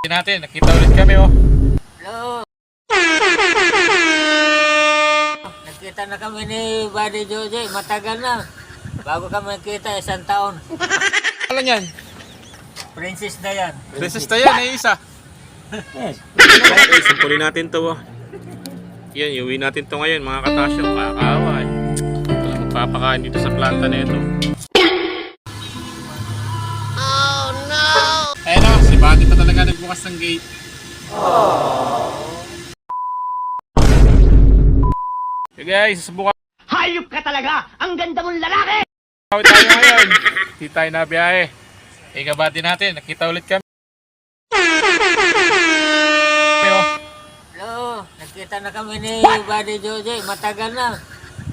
Natin, nakita ulit kami oh. Hello. Nakita na kami ni Buddy Jojo, matagal na. Bago kami nakita, 1 taon. Ano yan? Princess Dayan. Princess Dayan ay isa. Yes. Okay, sampulin natin to oh. Yan, iuwi natin to ngayon mga katasyo. Kakaawa eh. Wala magpapakain dito sa planta na ito. Oh no! Ayun oh, si Buddy pa talaga nagbukas ng gate. Okay guys, susubukan. Hayop ka talaga! Ang ganda mong lalaki! Kawit tayo ngayon. Hindi tayo na biyahe. Ikabati natin, nakita ulit kami. Hello. Nakita na kami ni Buddy Jojo, matagal na.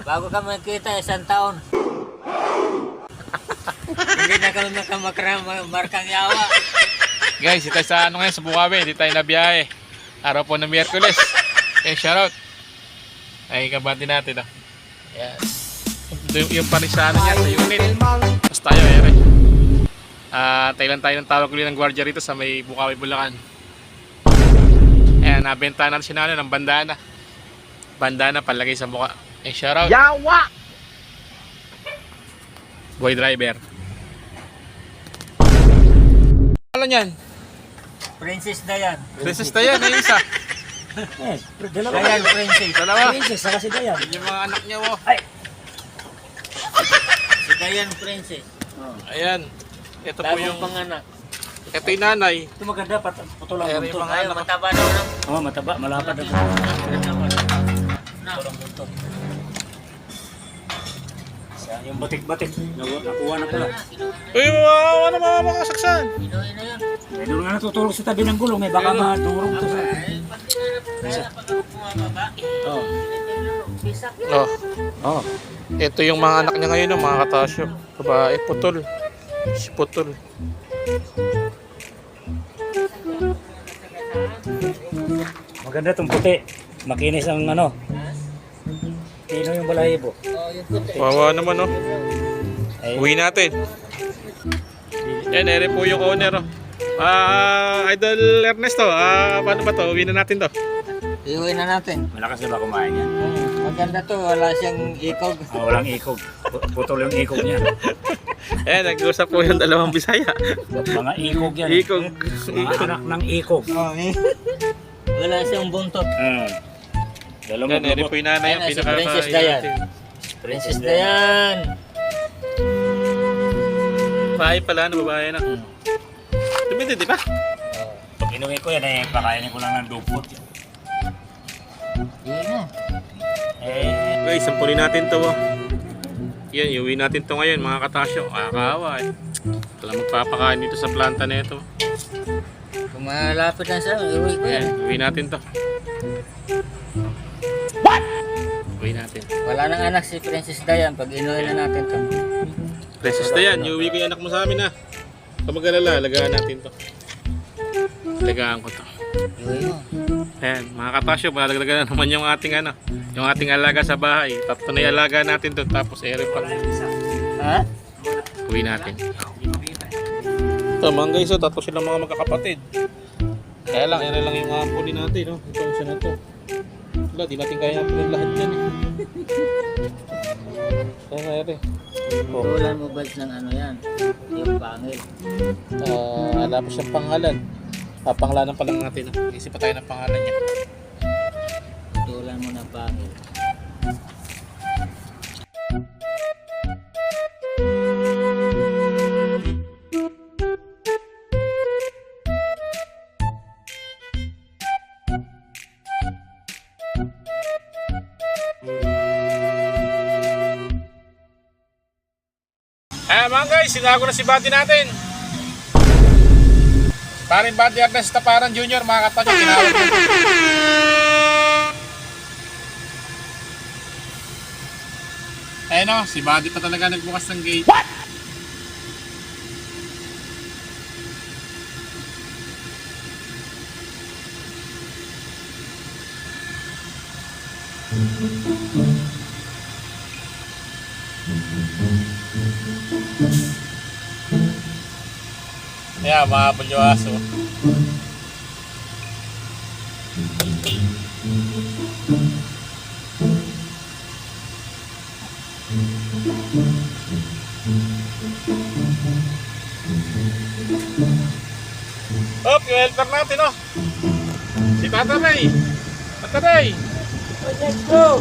Bago kami nakita, 1 taon. Hindi na kami markang yawa. Guys, ito sa ano ngayon, sa Bukawi, hindi tayo na biyahe. Araw po ng Miyerkules. Okay, shoutout. Ay, ikabati natin oh. Yes. Yung panisano niya sa unit. Tapos tayo, ere. Thailand tayo ng tawag ulit ng gwardiya rito sa may Bukawi, Bulacan. Ayan, nabenta natin sinano ng bandana. Bandana, palagay sa mukha. Eh, shoutout. Yawa! Boy driver. Ano yan? Princess Dayan. Princess Dayan, ay isa. Yes. Dayan, Princess. Dalawa. Princess, saka si Dayan. Yung mga anak niya, oh. Si Dayan, Princess. Ayan. Ito po Bagong yung, panganak. ito yung nanay. Ito maganda, putulang Ayan yung buntot. mga Ay, anak. mataba daw na. Oo, mataba, malapad na. Na. Putulang buntot. Yung batik-batik, nakuha na pala. Uy, ano mga kasaksan? Inuwi na yun. Eh, doon nga natutulog sa tabi ng gulong, eh, baka madurog to sa... Ay, pag bumababa, Oo. bisak. Oh, Oo. ito yung mga anak niya ngayon, oh, mga katasyo. Babae, putol. Si putol. Maganda itong puti. Makinis ang ano. Tino yung balahibo. Oh, yung puti. Wawa naman, oh. Ay, Uwi natin. Yan, ere po yung owner, oh. Idol Ernesto, paano ba to? Uwi na natin to. Iuwi na natin. malakas na ba kumain yan? Maganda to, wala siyang ikog. Walang ikog. Putol yung ikog niya. Ayan, nag-usap po yung dalawang Bisaya. Mga ikog yan. Ikog. Mga anak ng ikog. Oh, eh. Wala siyang buntot. Dalawang Yan, ere po yung nanay, Ayan, si pinaka Princess Dayan. Princess Dayan. Bahay pala, ano, babae na. Tumindi, di ba? Pag inuwi ko yan, eh, pakainin ko lang ng dupot. Yun na. Eh, Okay, sampulin natin to, oh. Yan, iuwi natin to ngayon, mga katasyo. Kakaawa eh. Wala magpapakain dito sa planta na ito. Kung malapit na siya, iuwi ko yan. Yan, iuwi natin to. Uwi natin. Wala nang anak si Princess Dayan pag inuwi na natin to. Princess Dayan, iuwi ko yung anak mo sa amin, ha. Kapag mag-alala, alagaan natin to. Alagaan ko to. Iuwi mo. Ayan, mga katasyo, madagdagan na naman yung ating ano, yung ating alaga sa bahay. Tatlo na yung alaga natin to, tapos ere pa. Ha? Uwi natin. Ito mga guys, oh, tatlo silang mga magkakapatid. Kaya lang, ere lang yung ampuli natin, no? Ito isa na to. Wala, di natin kaya ampulin lahat yan, eh. Kaya nga, ere. Oh. Tulan mo ba ng ano yan? Yung pangil. Wala pa siyang pangalan. Pangalanan pa lang natin, no? Isip pa tayo ng pangalan niya. Tulan mo ng pangil. Mga guys, sinago na si Buddy natin. Parin Buddy Ernest Taparan Jr. Mga katasyo, tinawag na. Ayun o, si Buddy pa talaga nagbukas ng gate. What? Kaya mahabol yung aso. Hop, yung helper natin, oh. Si Tata Ray. Tata Ray. Let's go!